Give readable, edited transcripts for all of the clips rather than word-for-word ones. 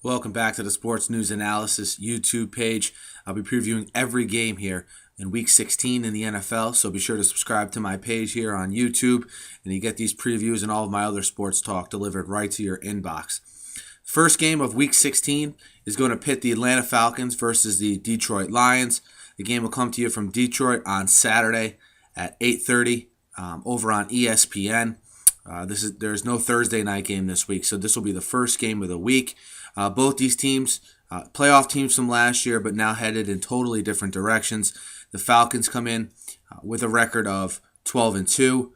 Welcome back to the Sports News Analysis YouTube page. I'll be previewing every game here in Week 16 in the NFL, so be sure to subscribe to my page here on YouTube, and you get these previews and all of my other sports talk delivered right to your inbox. First game of Week 16 is going to pit the Atlanta Falcons versus the Detroit Lions. The game will come to you from Detroit on Saturday at 8:30 over on ESPN. There's no Thursday night game this week, so this will be the first game of the week. Both these teams, playoff teams from last year, but now headed in totally different directions. The Falcons come in with a record of 12-2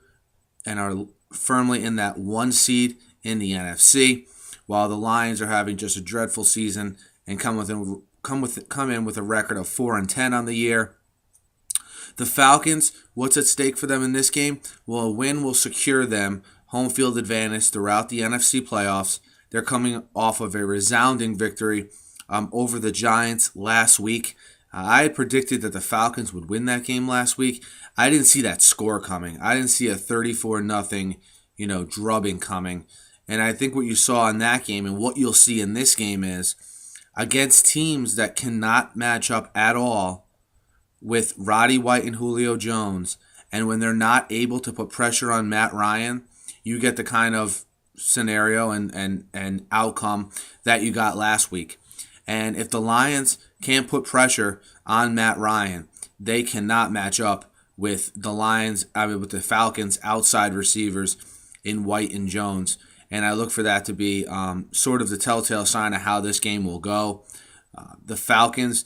and are firmly in that one seed in the NFC, while the Lions are having just a dreadful season and come in with a record of 4-10 on the year. The Falcons, what's at stake for them in this game? Well, a win will secure them home field advantage throughout the NFC playoffs. They're coming off of a resounding victory over the Giants last week. I had predicted that the Falcons would win that game last week. I didn't see that score coming. I didn't see a 34-0, drubbing coming. And I think what you saw in that game and what you'll see in this game is against teams that cannot match up at all with Roddy White and Julio Jones, and when they're not able to put pressure on Matt Ryan, you get the kind of scenario and outcome that you got last week. And if the Lions can't put pressure on Matt Ryan, they cannot match up with with the Falcons' outside receivers in White and Jones. And I look for that to be sort of the telltale sign of how this game will go. The Falcons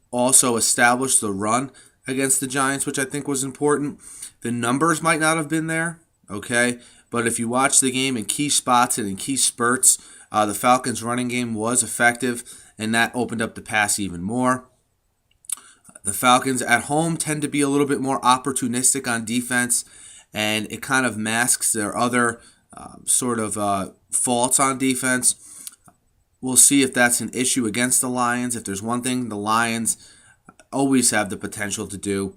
also established the run against the Giants, which I think was important. The numbers might not have been there, okay? But if you watch the game in key spots and in key spurts, the Falcons' running game was effective, and that opened up the pass even more. The Falcons at home tend to be a little bit more opportunistic on defense, and it kind of masks their other faults on defense. We'll see if that's an issue against the Lions. If there's one thing the Lions always have the potential to do,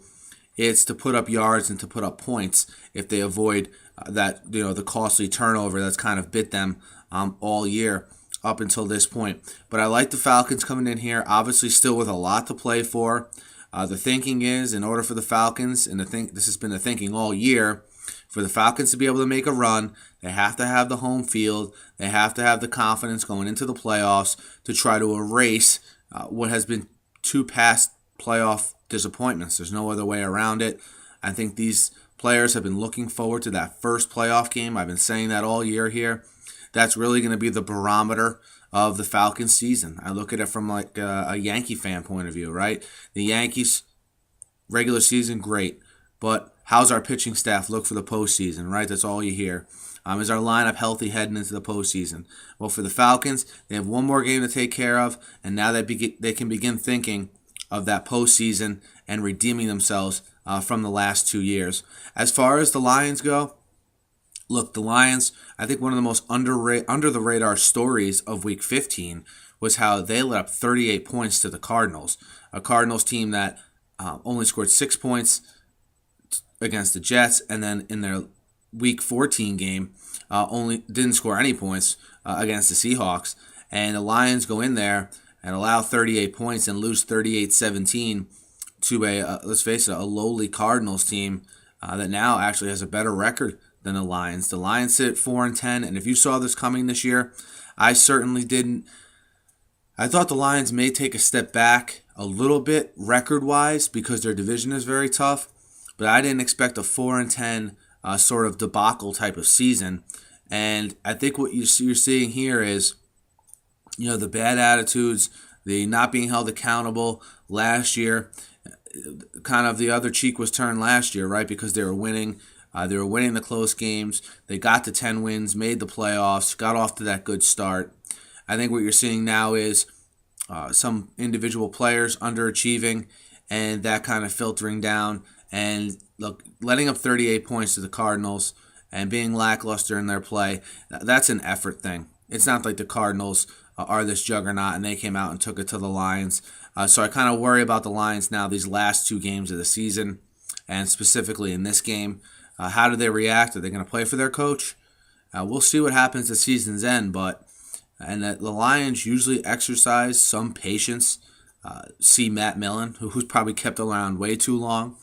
it's to put up yards and to put up points if they avoid the costly turnover that's kind of bit them all year up until this point. But I like the Falcons coming in here, obviously still with a lot to play for. The thinking is, in order for the Falcons, and this has been the thinking all year, for the Falcons to be able to make a run, they have to have the home field. They have to have the confidence going into the playoffs to try to erase what has been two past playoff disappointments. There's no other way around it. I think these players have been looking forward to that first playoff game. I've been saying that all year here. That's really going to be the barometer of the Falcons season. I look at it from like a Yankee fan point of view, right? The Yankees, regular season, great. But how's our pitching staff look for the postseason, right? That's all you hear. Is our lineup healthy heading into the postseason? Well, for the Falcons, they have one more game to take care of, and now they can begin thinking of that postseason and redeeming themselves from the last 2 years. As far as the Lions go, look, the Lions, I think one of the most under-the-radar stories of Week 15 was how they let up 38 points to the Cardinals, a Cardinals team that only scored 6 points against the Jets, and then in their Week 14 game, only didn't score any points against the Seahawks. And the Lions go in there and allow 38 points and lose 38-17 to let's face it, a lowly Cardinals team that now actually has a better record than the Lions. The Lions sit at 4-10, and if you saw this coming this year, I certainly didn't. I thought the Lions may take a step back a little bit record-wise because their division is very tough, but I didn't expect a 4-10 sort of debacle type of season. And I think what you're seeing here is, the bad attitudes, the not being held accountable last year. Kind of the other cheek was turned last year, right? Because they were winning. They were winning the close games. They got to 10 wins, made the playoffs, got off to that good start. I think what you're seeing now is some individual players underachieving and that kind of filtering down. And look, letting up 38 points to the Cardinals and being lackluster in their play, that's an effort thing. It's not like the Cardinals are this juggernaut and they came out and took it to the Lions. So I kind of worry about the Lions now these last 2 games of the season, and specifically in this game. How do they react? Are they going to play for their coach? We'll see what happens at season's end, but and that the Lions usually exercise some patience. See Matt Millen, who's probably kept around way too long.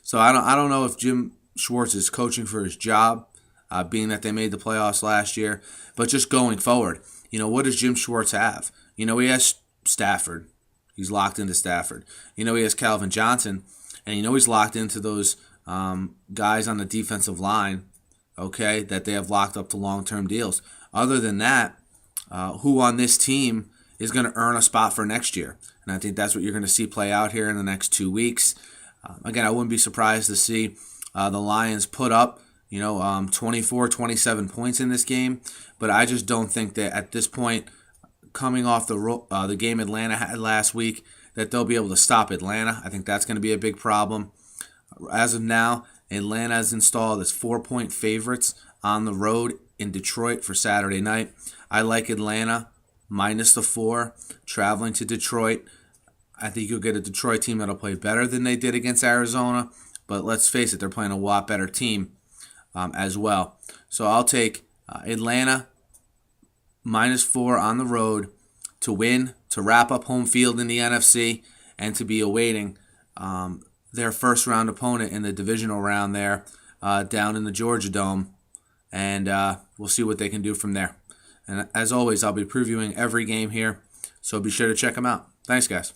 So I don't know if Jim Schwartz is coaching for his job, being that they made the playoffs last year. But just going forward, what does Jim Schwartz have? He has Stafford. He's locked into Stafford. He has Calvin Johnson, and he's locked into those guys on the defensive line, okay, that they have locked up to long-term deals. Other than that, who on this team is going to earn a spot for next year? And I think that's what you're going to see play out here in the next 2 weeks. Again, I wouldn't be surprised to see the Lions put up, 24, 27 points in this game. But I just don't think that at this point, coming off the game Atlanta had last week, that they'll be able to stop Atlanta. I think that's going to be a big problem. As of now, Atlanta has installed as 4-point favorites on the road in Detroit for Saturday night. I like Atlanta minus the 4, traveling to Detroit. I think you'll get a Detroit team that'll play better than they did against Arizona. But let's face it, they're playing a lot better team as well. So I'll take Atlanta minus 4 on the road to win, to wrap up home field in the NFC, and to be awaiting their first-round opponent in the divisional round there down in the Georgia Dome. And we'll see what they can do from there. And as always, I'll be previewing every game here, so be sure to check them out. Thanks, guys.